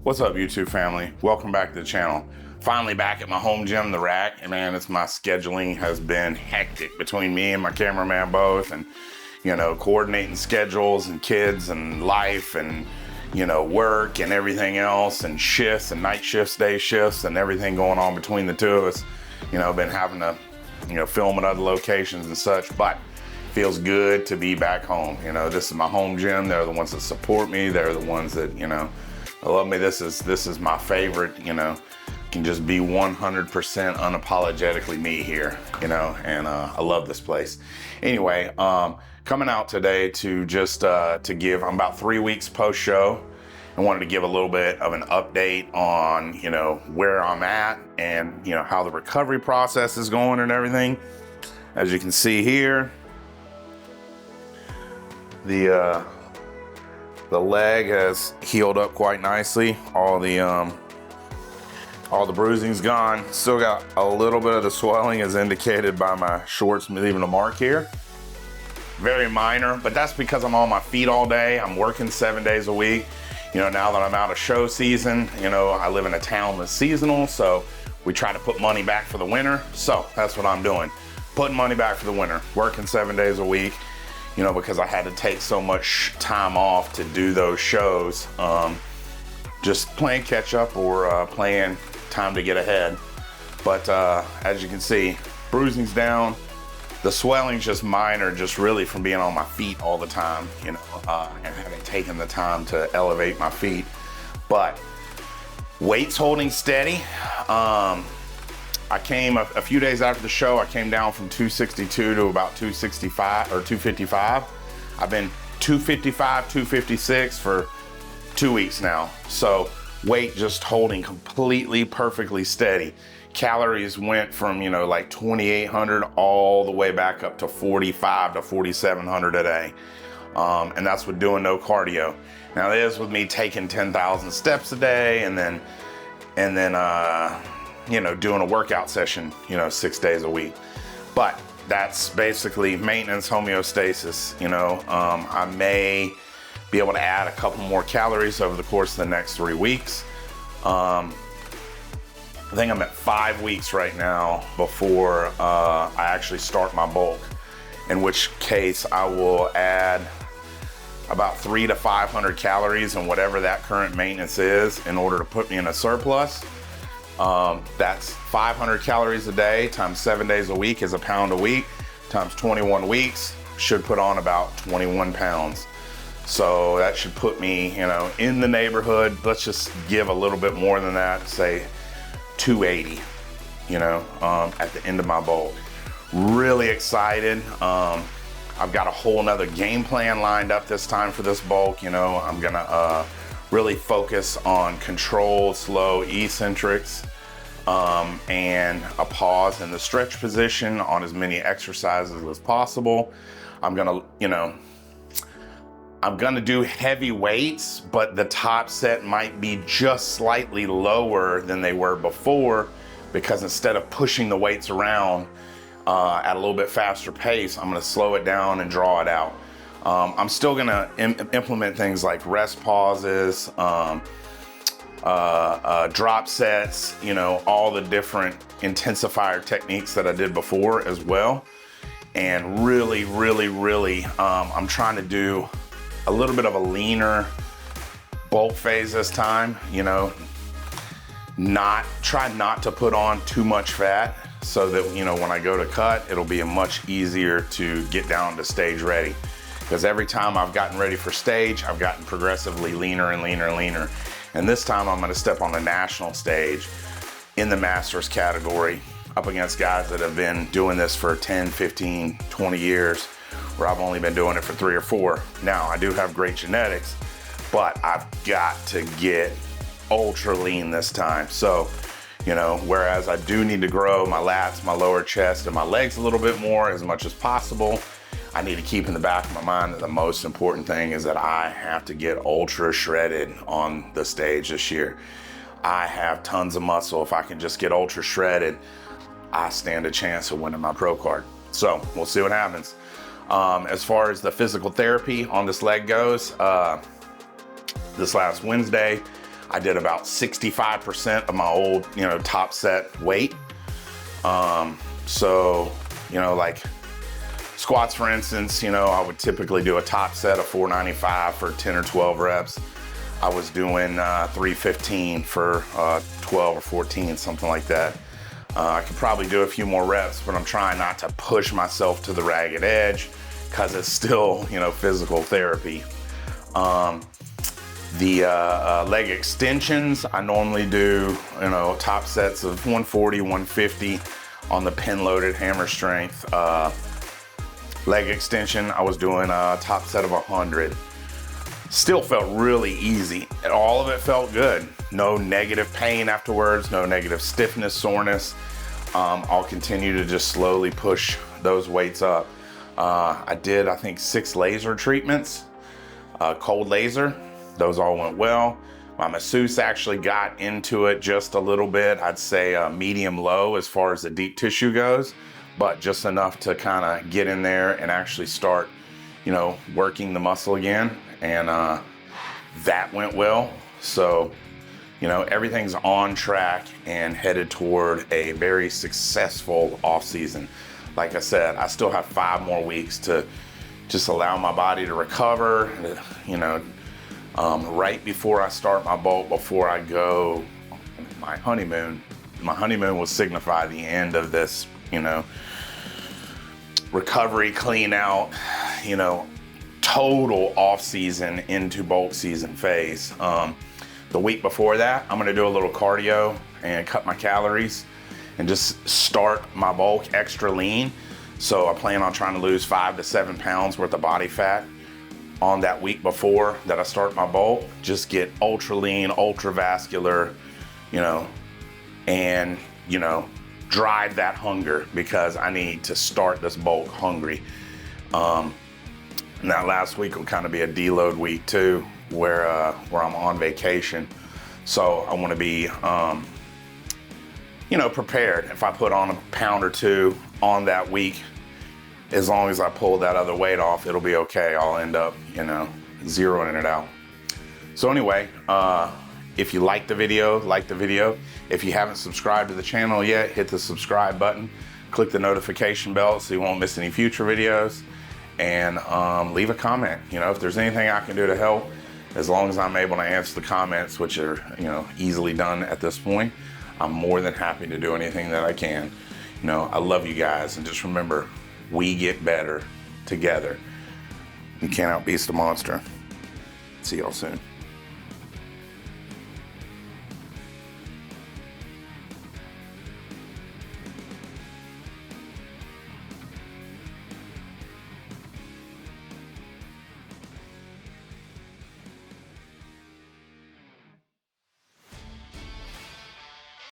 What's up, YouTube family? Welcome back to the channel. Finally back at my home gym, The Rack, and man, my scheduling has been hectic between me and my cameraman both, and coordinating schedules and kids and life and work and everything else, and shifts and night shifts, day shifts, and everything going on between the two of us. Been having to film at other locations and such, but feels good to be back home. This is my home gym. They're the ones that support me. They're the ones that love me. This is my favorite. Can just be 100% unapologetically me here, and I love this place. Anyway, coming out today to just to give, I'm about 3 weeks post show. I wanted to give a little bit of an update on where I'm at and how the recovery process is going and everything. As you can see here, the leg has healed up quite nicely. All the bruising's gone. Still got a little bit of the swelling as indicated by my shorts leaving a mark here. Very minor, but that's because I'm on my feet all day. I'm working 7 days a week. Now that I'm out of show season, I live in a town that's seasonal, so we try to put money back for the winter. So that's what I'm doing. Putting money back for the winter, working 7 days a week, because I had to take so much time off to do those shows. Just playing catch up or playing time to get ahead. But as you can see, bruising's down. The swelling's just minor, just really from being on my feet all the time, and having taken the time to elevate my feet. But weight's holding steady. I came a few days after the show, I came down from 262 to about 265 or 255. I've been 255, 256 for 2 weeks now. So weight just holding completely perfectly steady. Calories went from like 2,800 all the way back up to 4,500 to 4,700 a day, and that's with doing no cardio. Now this is with me taking 10,000 steps a day, and then doing a workout session 6 days a week. But that's basically maintenance homeostasis. I may be able to add a couple more calories over the course of the next 3 weeks. I think I'm at 5 weeks right now before I actually start my bulk, in which case I will add about 300 to 500 calories and whatever that current maintenance is in order to put me in a surplus. That's 500 calories a day times 7 days a week is a pound a week times 21 weeks should put on about 21 pounds. So that should put me, in the neighborhood. Let's just give a little bit more than that, say 280, at the end of my bulk. Really excited. I've got a whole nother game plan lined up this time for this bulk. I'm gonna really focus on controlled, slow eccentrics, and a pause in the stretch position on as many exercises as possible. I'm gonna do heavy weights, but the top set might be just slightly lower than they were before, because instead of pushing the weights around at a little bit faster pace, I'm gonna slow it down and draw it out. I'm still gonna implement things like rest pauses, drop sets, all the different intensifier techniques that I did before as well. And really, I'm trying to do a little bit of a leaner bulk phase this time. Try not to put on too much fat, so that when I go to cut, it'll be much easier to get down to stage ready. Because every time I've gotten ready for stage, I've gotten progressively leaner and leaner and leaner. And this time I'm going to step on the national stage in the masters category up against guys that have been doing this for 10, 15, 20 years, where I've only been doing it for 3 or 4. Now, I do have great genetics, but I've got to get ultra lean this time. So, whereas I do need to grow my lats, my lower chest, and my legs a little bit more as much as possible, I need to keep in the back of my mind that the most important thing is that I have to get ultra shredded on the stage this year. I have tons of muscle. If I can just get ultra shredded, I stand a chance of winning my pro card. So we'll see what happens. As far as the physical therapy on this leg goes, this last Wednesday, I did about 65% of my old, top set weight. So, like squats, for instance, I would typically do a top set of 495 for 10 or 12 reps. I was doing 315 for 12 or 14, something like that. I could probably do a few more reps, but I'm trying not to push myself to the ragged edge because it's still, physical therapy. The leg extensions, I normally do, top sets of 140, 150 on the pin loaded hammer strength. Leg extension, I was doing a top set of 100. Still felt really easy, and all of it felt good. No negative pain afterwards, no negative stiffness, soreness. I'll continue to just slowly push those weights up. I did, I think, 6 laser treatments, cold laser. Those all went well. My masseuse actually got into it just a little bit. I'd say medium low as far as the deep tissue goes, but just enough to kind of get in there and actually start, working the muscle again. And that went well. So, everything's on track and headed toward a very successful off season. Like I said, I still have 5 more weeks to just allow my body to recover, right before I start my bulk, before I go my honeymoon. My honeymoon will signify the end of this, recovery, clean out, total off season into bulk season phase. The week before that, I'm gonna do a little cardio and cut my calories and just start my bulk extra lean. So I plan on trying to lose 5 to 7 pounds worth of body fat on that week before that I start my bulk. Just get ultra lean, ultra vascular, and drive that hunger, because I need to start this bulk hungry. Now last week will kind of be a deload week too, where I'm on vacation. So I want to be, prepared. If I put on a pound or 2 on that week, as long as I pull that other weight off, it'll be okay. I'll end up, zeroing it out. So anyway, if you like the video, If you haven't subscribed to the channel yet, hit the subscribe button, click the notification bell so you won't miss any future videos, and leave a comment. If there's anything I can do to help, as long as I'm able to answer the comments, which are, easily done at this point, I'm more than happy to do anything that I can. I love you guys, and just remember, we get better together. You can't outbeast a monster. See y'all soon.